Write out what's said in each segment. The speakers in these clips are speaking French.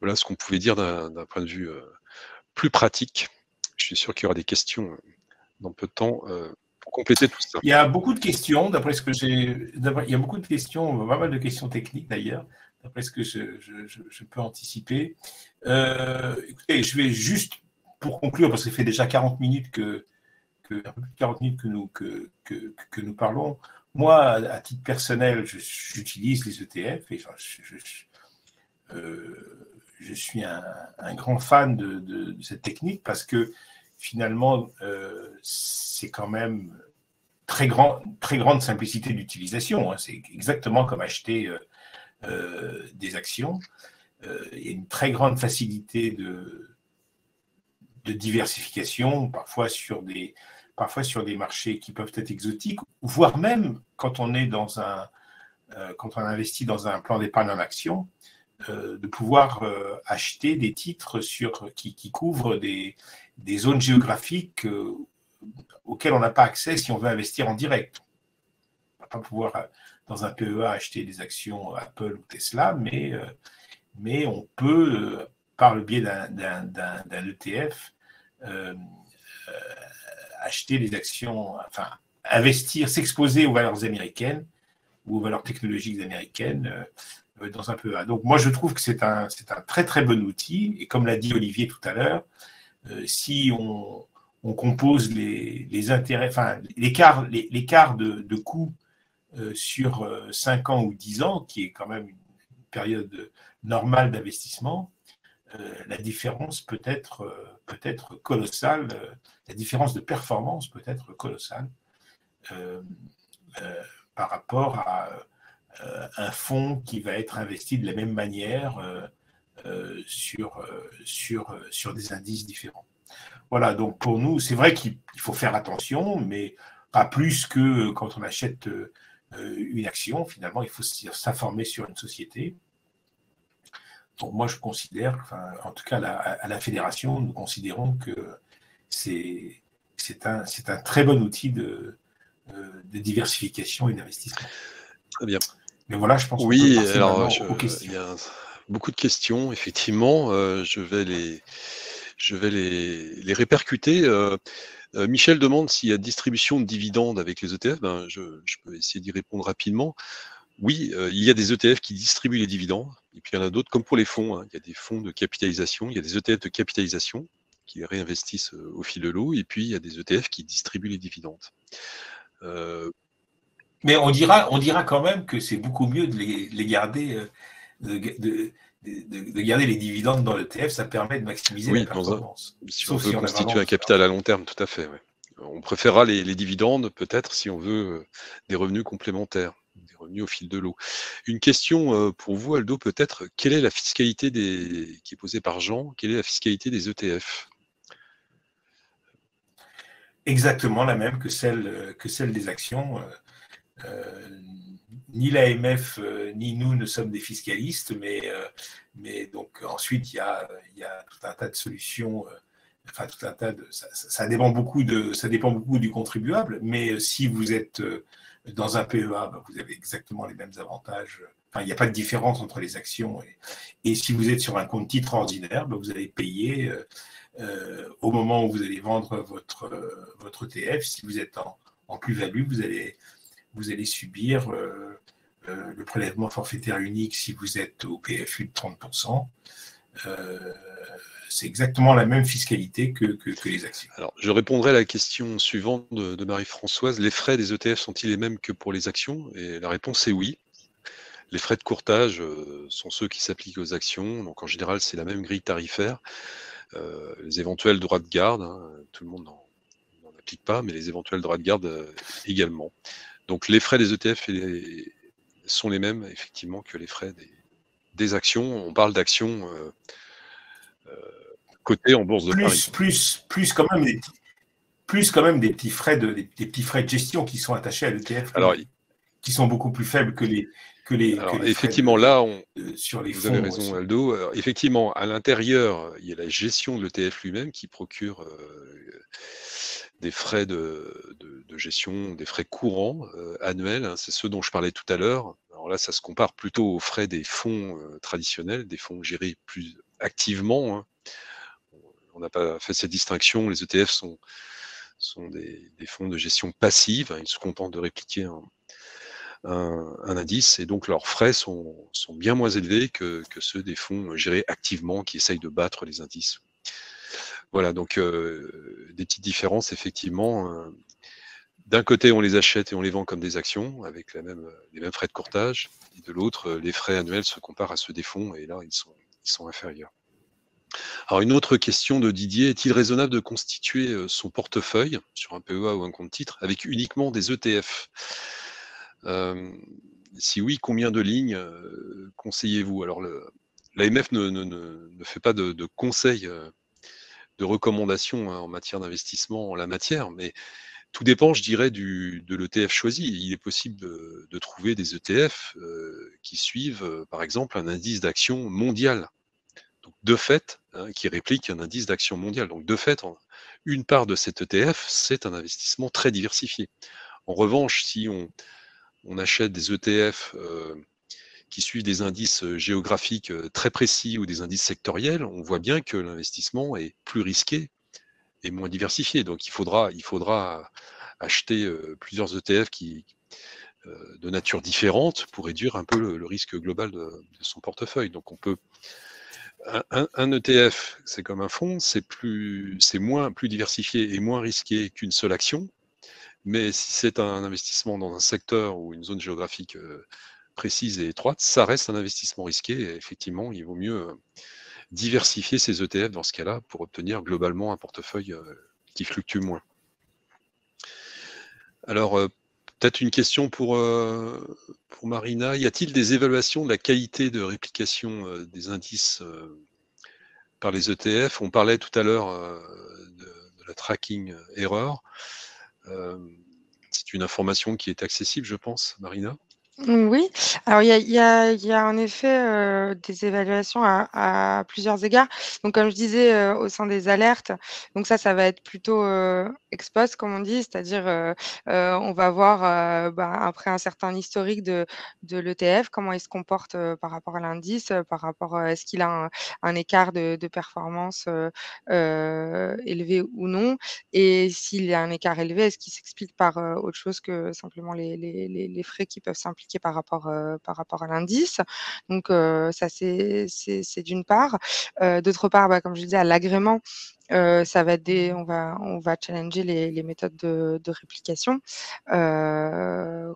Voilà ce qu'on pouvait dire d'un point de vue plus pratique. Je suis sûr qu'il y aura des questions dans peu de temps pour compléter tout ça. Il y a beaucoup de questions, d'après ce que il y a beaucoup de questions, pas mal de questions techniques d'ailleurs, d'après ce que je peux anticiper. Écoutez, je vais juste, pour conclure, parce que ça fait déjà 40 minutes un peu plus de 40 minutes que nous parlons. Moi, à titre personnel, j'utilise les ETF et je suis un grand fan de cette technique parce que finalement, c'est quand même très grande simplicité d'utilisation. Hein. C'est exactement comme acheter des actions. Il y a une très grande facilité de diversification, parfois sur des marchés qui peuvent être exotiques, voire même quand on est quand on investit dans un plan d'épargne en action, de pouvoir acheter des titres qui couvrent des zones géographiques auxquelles on n'a pas accès si on veut investir en direct. On ne va pas pouvoir, dans un PEA, acheter des actions Apple ou Tesla, mais on peut, par le biais d'un ETF, acheter des actions, enfin, investir, s'exposer aux valeurs américaines ou aux valeurs technologiques américaines dans un PEA. Donc, moi, je trouve que c'est un très, très bon outil. Et comme l'a dit Olivier tout à l'heure, si on compose les intérêts, enfin, l'écart de coût sur 5 ans ou 10 ans, qui est quand même une période normale d'investissement, la différence peut être colossale, la différence de performance peut être colossale par rapport à un fonds qui va être investi de la même manière sur des indices différents. Voilà, donc pour nous, c'est vrai qu'il faut faire attention, mais pas plus que quand on achète une action. Finalement, il faut s'informer sur une société. Donc moi, je considère, enfin, en tout cas à la fédération, nous considérons que c'est un très bon outil de diversification et d'investissement. Très bien. Mais voilà, je pense qu'on peut Oui, passer alors maintenant aux il questions. y a beaucoup de questions, effectivement. Je vais les répercuter. Michel demande s'il y a distribution de dividendes avec les ETF. Ben, je peux essayer d'y répondre rapidement. Oui, il y a des ETF qui distribuent les dividendes, et puis il y en a d'autres, comme pour les fonds, hein. Il y a des fonds de capitalisation, il y a des ETF de capitalisation qui réinvestissent au fil de l'eau, et puis il y a des ETF qui distribuent les dividendes. Mais on dira quand même que c'est beaucoup mieux de les garder, de garder les dividendes dans l'ETF, ça permet de maximiser la Oui, performance. si on Sauf veut si on a vraiment constituer un capital à long terme, tout à fait. Ouais. On préférera les dividendes, peut-être, si on veut des revenus complémentaires, des revenus au fil de l'eau. Une question pour vous, Aldo, peut-être, quelle est la fiscalité qui est posée par Jean, quelle est la fiscalité des ETF? exactement la même que celle des actions. Ni l'AMF ni nous ne sommes des fiscalistes, mais donc ensuite il y a tout un tas de solutions. Enfin, tout un tas de ça dépend beaucoup du contribuable. Mais si vous êtes dans un PEA, ben, vous avez exactement les mêmes avantages. Enfin, il n'y a pas de différence entre les actions et si vous êtes sur un compte titre ordinaire, ben, vous allez payer au moment où vous allez vendre votre ETF. Si vous êtes en plus-value, vous allez subir le prélèvement forfaitaire unique si vous êtes au PFU de 30%. C'est exactement la même fiscalité que les actions. Alors, je répondrai à la question suivante de Marie-Françoise. Les frais des ETF sont-ils les mêmes que pour les actions? Et la réponse est oui. Les frais de courtage sont ceux qui s'appliquent aux actions. Donc, en général, c'est la même grille tarifaire. Les éventuels droits de garde, hein, tout le monde n'en applique pas, mais les éventuels droits de garde également. Donc, les frais des ETF sont les mêmes, effectivement, que les frais des actions. On parle d'actions cotées en bourse de Paris. Plus quand même des petits frais des petits frais de gestion qui sont attachés à l'ETF Alors, qui sont beaucoup plus faibles que les frais effectivement, là, sur les vous avez fonds. raison, Aldo. Alors, effectivement, à l'intérieur, il y a la gestion de l'ETF lui-même qui procure des frais de gestion, des frais courants annuels. Hein, c'est ceux dont je parlais tout à l'heure. Alors là, ça se compare plutôt aux frais des fonds traditionnels, des fonds gérés plus activement, hein. On n'a pas fait cette distinction. Les ETF sont des fonds de gestion passive. Ils se contentent de répliquer un indice, et donc leurs frais sont bien moins élevés que ceux des fonds gérés activement qui essayent de battre les indices. Voilà, donc des petites différences, effectivement. D'un côté, on les achète et on les vend comme des actions, avec les mêmes frais de courtage, et de l'autre, les frais annuels se comparent à ceux des fonds, et là, ils sont inférieurs. Alors, une autre question de Didier: est-il raisonnable de constituer son portefeuille sur un PEA ou un compte titre avec uniquement des ETF? Si oui, combien de lignes conseillez-vous? Alors, l'AMF ne fait pas de conseils, de recommandations, hein, en matière d'investissement en la matière, mais tout dépend, je dirais, de l'ETF choisi. Il est possible de trouver des ETF qui suivent, par exemple, un indice d'action mondial. Donc, de fait, hein, qui réplique un indice d'action mondial. Donc, de fait, une part de cet ETF, c'est un investissement très diversifié. En revanche, si on achète des ETF qui suivent des indices géographiques très précis ou des indices sectoriels, on voit bien que l'investissement est plus risqué et moins diversifié. Donc, il faudra acheter plusieurs ETF de nature différente pour réduire un peu le risque global de son portefeuille. Donc, on peut un ETF, c'est comme un fonds, c'est plus diversifié et moins risqué qu'une seule action. Mais si c'est un investissement dans un secteur ou une zone géographique précise et étroite, ça reste un investissement risqué. Et effectivement, il vaut mieux diversifier ses ETF dans ce cas-là pour obtenir globalement un portefeuille qui fluctue moins. Alors, peut-être une question pour Marina. Y a-t-il des évaluations de la qualité de réplication des indices par les ETF? On parlait tout à l'heure de la tracking error. C'est une information qui est accessible, je pense, Marina? Oui, alors il y a en effet des évaluations à plusieurs égards. Donc comme je disais, au sein des alertes, donc ça va être plutôt, ex post comme on dit, c'est-à-dire, on va voir, après un certain historique de l'ETF, comment il se comporte, par rapport à l'indice, par rapport, est-ce qu'il a un écart de performance, élevé ou non? Et s'il y a un écart élevé, est-ce qu'il s'explique par, autre chose que simplement les frais qui peuvent s'impliquer par rapport à l'indice? Donc ça c'est d'une part. D'autre part, comme je disais, à l'agrément, ça va être on va challenger les méthodes de réplication,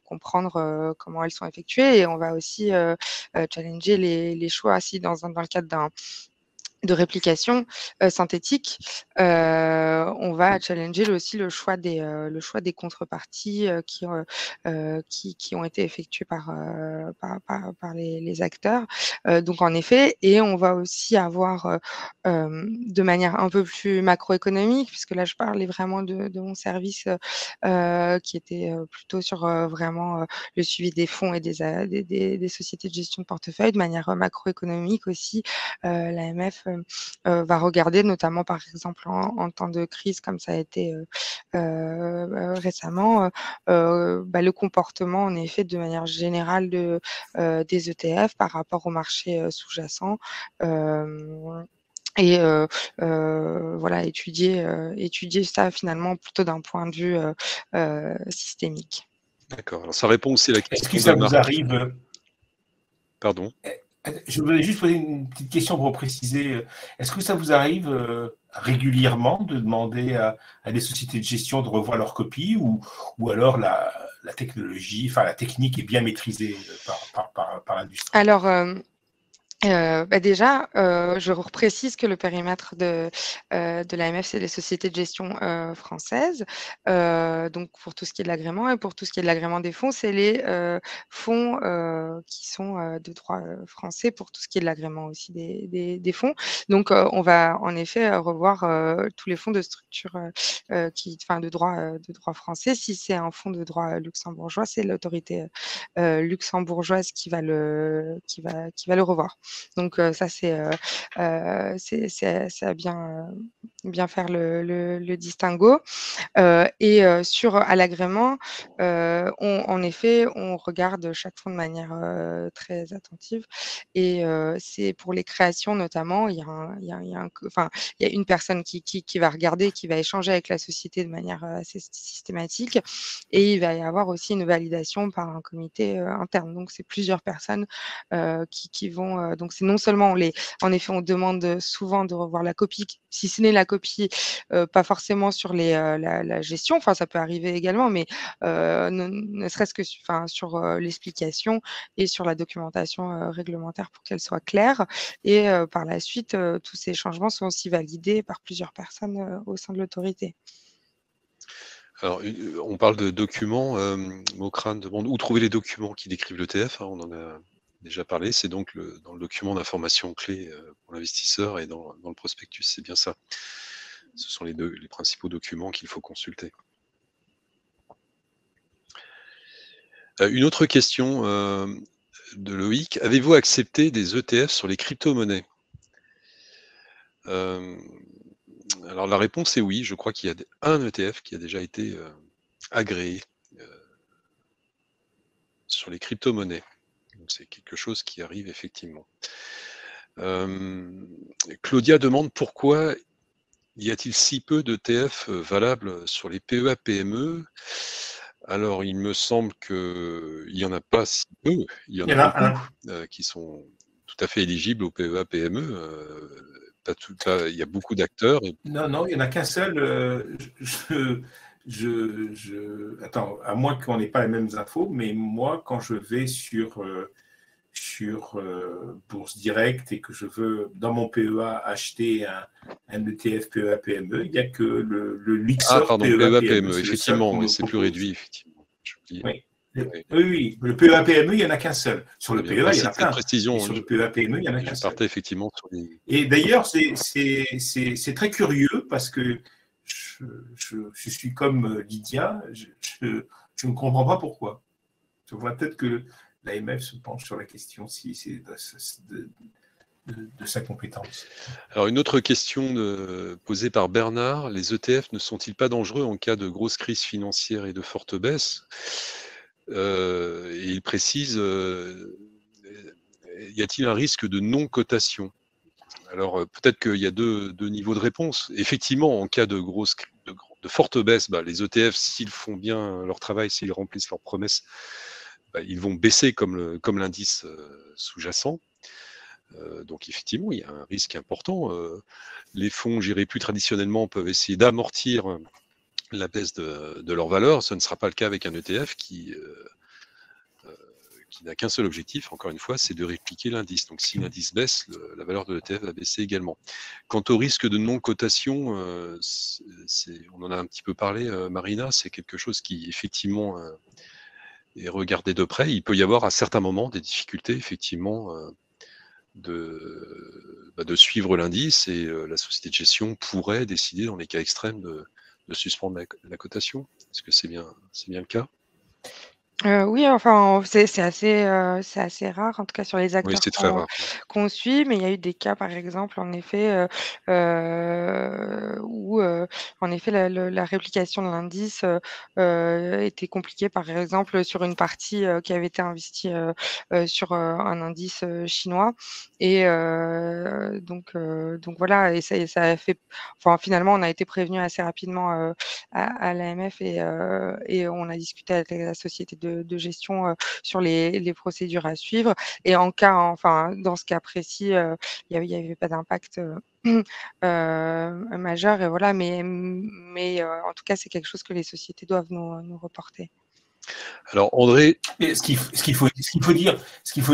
comprendre, comment elles sont effectuées, et on va aussi, challenger les choix si dans le cadre de réplication synthétique, on va challenger aussi le choix des contreparties qui ont été effectuées par les acteurs. Donc en effet, et on va aussi avoir de manière un peu plus macroéconomique, puisque là je parlais vraiment de mon service qui était plutôt sur vraiment le suivi des fonds et des sociétés de gestion de portefeuille. De manière macroéconomique aussi, l'AMF va regarder, notamment par exemple en temps de crise comme ça a été récemment, le comportement en effet de manière générale des ETF par rapport au marché sous-jacent. Et voilà, étudier ça finalement plutôt d'un point de vue systémique. D'accord. Alors, ça répond aussi à la Est-ce que question ça de vous Marc. arrive Pardon. Je voulais juste poser une petite question pour préciser. Est-ce que ça vous arrive régulièrement de demander à des sociétés de gestion de revoir leur copie, ou alors la technologie, enfin la technique est bien maîtrisée par l'industrie? Alors, déjà, je reprécise que le périmètre de l'AMF, c'est les sociétés de gestion françaises. Donc pour tout ce qui est de l'agrément, et pour tout ce qui est de l'agrément des fonds, c'est les fonds qui sont de droit français pour tout ce qui est de l'agrément aussi des fonds. Donc on va en effet revoir tous les fonds de structure de droit français. Si c'est un fonds de droit luxembourgeois, c'est l'autorité luxembourgeoise qui va le revoir. Donc ça, c'est à bien faire le distinguo. À l'agrément, en effet, on regarde chaque fonds de manière très attentive. Et c'est pour les créations notamment, il y a une personne qui va regarder, qui va échanger avec la société de manière assez systématique. Et il va y avoir aussi une validation par un comité interne. Donc, c'est plusieurs personnes qui vont. Donc, c'est non seulement en effet, on demande souvent de revoir la copie, si ce n'est la copie, pas forcément sur la gestion, enfin ça peut arriver également, mais ne serait-ce que sur l'explication et sur la documentation réglementaire pour qu'elle soit claire. Et par la suite, tous ces changements sont aussi validés par plusieurs personnes au sein de l'autorité. Alors, on parle de documents. Mocrane demande où trouver les documents qui décrivent l'ETF. On en a déjà parlé. C'est donc dans le document d'information clé pour l'investisseur et dans le prospectus. C'est bien ça. Ce sont les principaux documents qu'il faut consulter. Une autre question de Loïc. Avez-vous accepté des ETF sur les crypto-monnaies? Alors la réponse est oui. Je crois qu'il y a un ETF qui a déjà été agréé sur les crypto-monnaies. Donc c'est quelque chose qui arrive effectivement. Claudia demande pourquoi y a-t-il si peu d'ETF valables sur les PEA-PME? Alors, il me semble qu'il n'y en a pas si peu, il y en a beaucoup qui sont tout à fait éligibles au PEA-PME. Il y a beaucoup d'acteurs. Non, il n'y en a qu'un seul. Attends, à moins qu'on n'ait pas les mêmes infos, mais moi, quand je vais sur Bourse Direct et que je veux, dans mon PEA, acheter un ETF PEA-PME, il n'y a que le mixeur PEA-PME, effectivement, mais c'est plus réduit, effectivement. Oui, le PEA-PME, il n'y en a qu'un seul. Sur le PEA, il y en a plein. Précision, sur le PEA-PME, il n'y en a qu'un seul. Effectivement sur les... Et d'ailleurs, c'est très curieux parce que je suis comme Lydia, je ne comprends pas pourquoi. Je vois peut-être que l'AMF se penche sur la question si c'est de sa compétence. Alors, une autre question posée par Bernard. Les ETF ne sont-ils pas dangereux en cas de grosse crise financière et de forte baisse? Et il précise, y a-t-il un risque de non-cotation? Alors, peut-être qu'il y a deux niveaux de réponse. Effectivement, en cas de forte baisse, les ETF, s'ils font bien leur travail, s'ils remplissent leurs promesses, ils vont baisser comme l'indice sous-jacent. Donc effectivement, il y a un risque important. Les fonds gérés plus traditionnellement peuvent essayer d'amortir la baisse de leur valeur. Ce ne sera pas le cas avec un ETF qui n'a qu'un seul objectif, encore une fois, c'est de répliquer l'indice. Donc si l'indice baisse, la valeur de l'ETF va baisser également. Quant au risque de non-cotation, on en a un petit peu parlé, Marina, c'est quelque chose qui effectivement est regardé de près. Il peut y avoir à certains moments des difficultés, effectivement, de suivre l'indice et la société de gestion pourrait décider dans les cas extrêmes de suspendre la cotation. Est-ce que c'est bien le cas? Oui, enfin, c'est assez rare, en tout cas sur les Oui, acteurs c'est très rare. qu'on suit, mais il y a eu des cas, par exemple, en effet, où, en effet, la réplication de l'indice était compliquée, par exemple, sur une partie qui avait été investie sur un indice chinois. Et donc voilà, et ça a fait. Enfin, finalement, on a été prévenu assez rapidement à l'AMF et on a discuté avec la société de gestion sur les procédures à suivre. Et dans ce cas précis, il n'y avait pas d'impact majeur. Et voilà, mais en tout cas, c'est quelque chose que les sociétés doivent nous reporter. Alors André, ce qu'il faut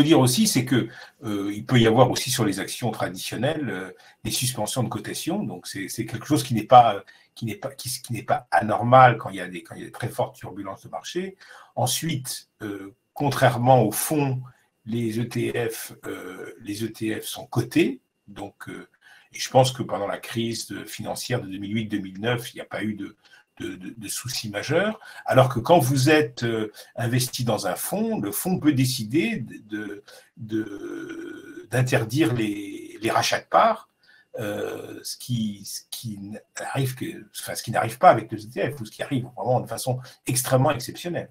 dire aussi, c'est que il peut y avoir aussi sur les actions traditionnelles des suspensions de cotation. Donc c'est quelque chose qui n'est pas anormal quand il y a des très fortes turbulences de marché. Ensuite, contrairement au fonds, les ETF sont cotés. Donc, et je pense que pendant la crise financière de 2008-2009, il n'y a pas eu de soucis majeurs, alors que quand vous êtes investi dans un fonds, le fonds peut décider d'interdire les rachats de parts, ce qui n'arrive pas avec les ETF, ou ce qui arrive vraiment de façon extrêmement exceptionnelle.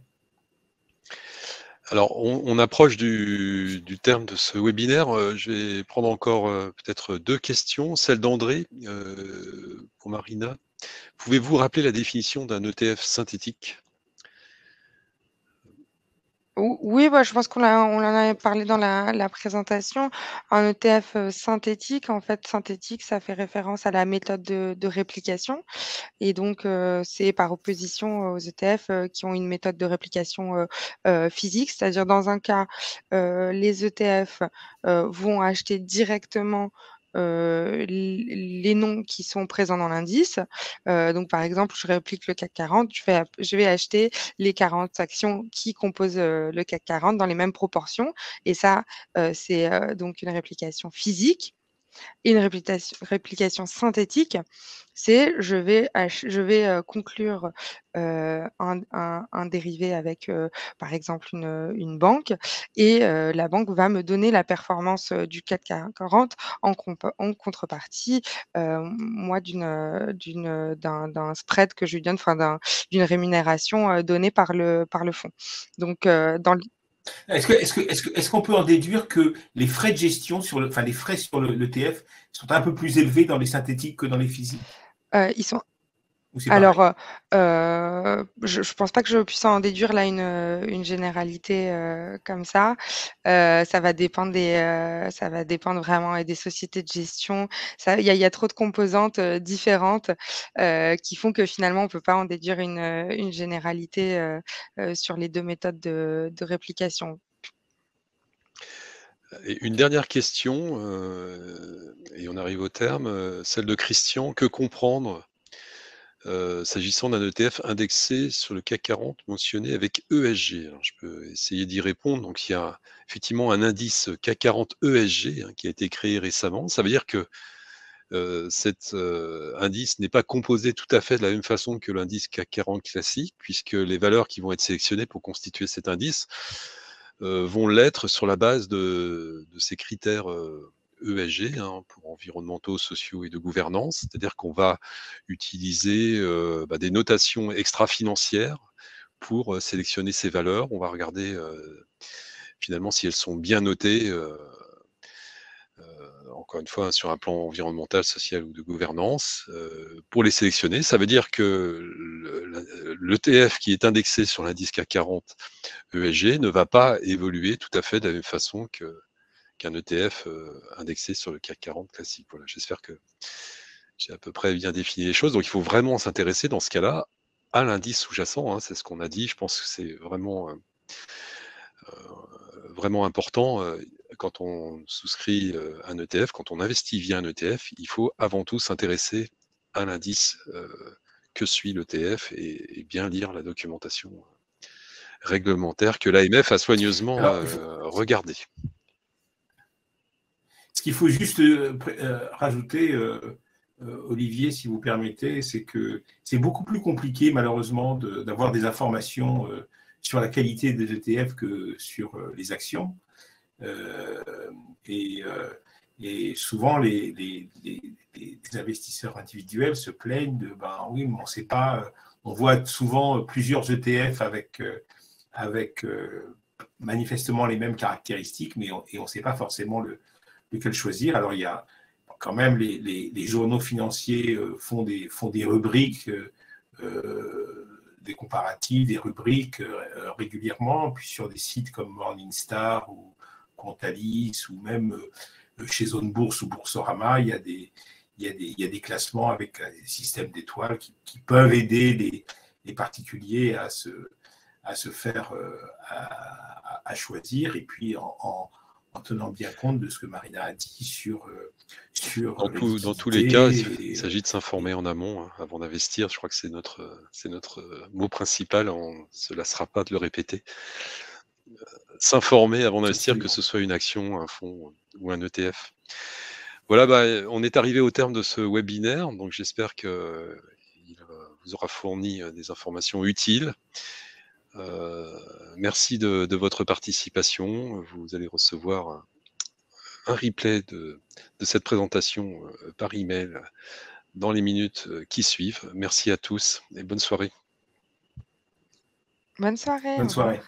Alors, on approche du terme de ce webinaire. Je vais prendre encore peut-être 2 questions. Celle d'André, pour Marina. Pouvez-vous rappeler la définition d'un ETF synthétique? Oui, bah, je pense on en avait parlé dans la présentation. Un ETF synthétique, en fait, synthétique, ça fait référence à la méthode de réplication. Et donc, c'est par opposition aux ETF qui ont une méthode de réplication physique. C'est-à-dire, dans un cas, les ETF vont acheter directement les noms qui sont présents dans l'indice. Donc, par exemple, je réplique le CAC 40, je vais acheter les 40 actions qui composent le CAC 40 dans les mêmes proportions. Et ça, c'est donc une réplication physique. Et une réplication synthétique, c'est je vais conclure un dérivé avec, par exemple, une banque, et la banque va me donner la performance du CAC 40 en contrepartie, moi, d'un spread que je lui donne, enfin d'une rémunération donnée par le fonds. Donc, dans le Est-ce qu'on peut en déduire que les frais de gestion les frais sur l'ETF sont un peu plus élevés dans les synthétiques que dans les physiques? Ils sont Ou c'est pareil? Alors, je pense pas que je puisse en déduire là une généralité, comme ça. Ça va dépendre vraiment et des sociétés de gestion. Il y a trop de composantes, différentes, qui font que finalement on peut pas en déduire une généralité, sur les 2 méthodes de réplication. Et une dernière question, et on arrive au terme, celle de Christian. Que comprendre s'agissant d'un ETF indexé sur le CAC 40 mentionné avec ESG? Alors, je peux essayer d'y répondre. Donc, il y a effectivement un indice CAC 40 ESG qui a été créé récemment. Ça veut dire que cet indice n'est pas composé tout à fait de la même façon que l'indice CAC 40 classique, puisque les valeurs qui vont être sélectionnées pour constituer cet indice vont l'être sur la base de ces critères ESG, pour environnementaux, sociaux et de gouvernance. C'est-à-dire qu'on va utiliser des notations extra-financières pour sélectionner ces valeurs. On va regarder finalement si elles sont bien notées, encore une fois, sur un plan environnemental, social ou de gouvernance. Pour les sélectionner, ça veut dire que l'ETF qui est indexé sur l'indice CAC 40 ESG ne va pas évoluer tout à fait de la même façon qu'un ETF indexé sur le CAC 40 classique. Voilà, j'espère que j'ai à peu près bien défini les choses. Donc il faut vraiment s'intéresser dans ce cas-là à l'indice sous-jacent, c'est ce qu'on a dit. Je pense que c'est vraiment, vraiment important. Quand on souscrit un ETF, quand on investit via un ETF, il faut avant tout s'intéresser à l'indice que suit l'ETF et bien lire la documentation réglementaire que l'AMF a soigneusement regardée. Ce qu'il faut juste rajouter, Olivier, si vous permettez, c'est que c'est beaucoup plus compliqué, malheureusement, d'avoir des informations sur la qualité des ETF que sur les actions. Et souvent, les investisseurs individuels se plaignent de oui, mais on ne sait pas. On voit souvent plusieurs ETF avec manifestement les mêmes caractéristiques, mais on ne sait pas forcément lequel choisir. Alors, il y a quand même les journaux financiers font des rubriques, des comparatifs, des rubriques régulièrement, puis sur des sites comme Morningstar ou Contalis, ou même chez Zone Bourse ou Boursorama, il y a des classements avec des systèmes d'étoiles qui peuvent aider les particuliers à se faire à choisir, et puis en tenant bien compte de ce que Marina a dit sur dans tous les cas, il s'agit de s'informer en amont avant d'investir. Je crois que c'est notre mot principal. On ne se lassera pas de le répéter. S'informer avant d'investir, que ce soit une action, un fonds ou un ETF. Voilà, on est arrivé au terme de ce webinaire, donc j'espère qu'il vous aura fourni des informations utiles. Merci de votre participation. Vous allez recevoir un replay de cette présentation par email dans les minutes qui suivent. Merci à tous et bonne soirée. Bonne soirée. Bonne Au revoir. soirée.